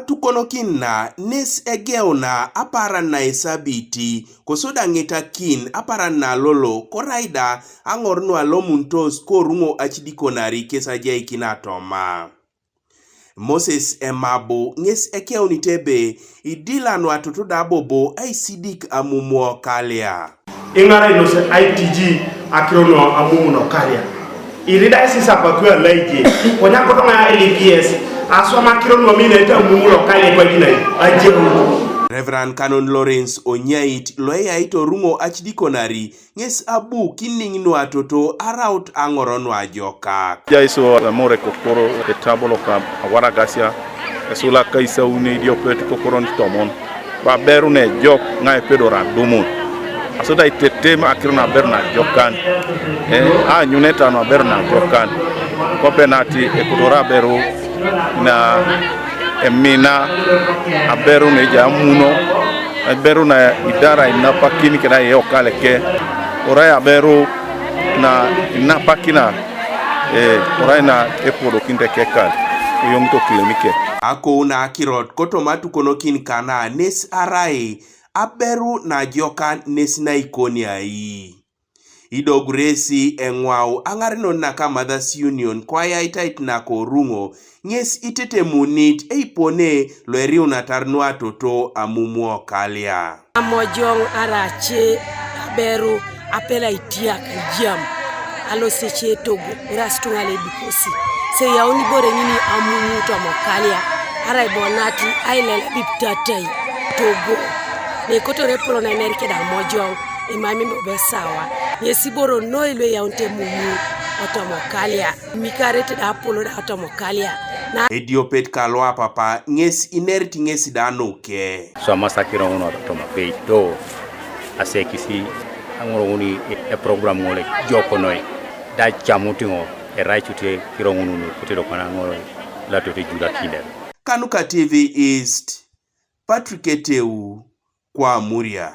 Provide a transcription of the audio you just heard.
matukono kinna nes egeona aparan na esabiti kosoda ngeta kin aparan na lolo koraida angorno alomuntos korungo achidikonari kesa jai kinatoma. Moses Emabo nges ekeoni tebe idilano Atoto dabobo Aisidik Amumu kalia. Ingara inose ITG Akiro no Amumu no kalia. Irida sisa pakua laije. Konya kotonga LPS asoma Akiro no mine eta Amumu no kalia kwa jina ajeru. Reverend Canon Lawrence Onyait loya ito rungo achidikonari nges abu kiningino Atoto araut angorono ajoka. Jaiso amore kokoro etabolo ka awara gasia esula kaisa uni diopet kokoron tomon ba beru ne jok ngai pedora dumun asoda itete ma Akiro na berna jokan a nyuneta no berna jokan ko penati ekotora beru na emina aberu ne jamuno aberu na idara inapakini kena yokale ke ora aberu na inapakina oraina epodo kinde kekal yongto kilemike ako na Akiro kotomatu konokin kana nes arai aberu na joka nes na ikoni ai idogresi engwau angarino naka Mothers Union kwa ya itait na korungo nges itete munit eipone loeri unatarnu Atoto Amumu kalia amojong arache aberu apela itia kajam alo seche togo rastunga le bikosi se yauni bore nini Amumu to mokalia arai bonati ailela biptatai togo ne kotore polo na enerike da mojong imami besawa yesiboro no ile yaunte Mumu otomokalia mikarete da polo da otomokalia na ediopet kalwa papa nges inerti nges danoke so masakiro uno otomopeito asekisi angoroni e program ngole joko noi da chamutingo e raichute kirongunu kutelo kana ngoro latote jula kinde Kanuka TV East Patrick Eteu kwa Muria.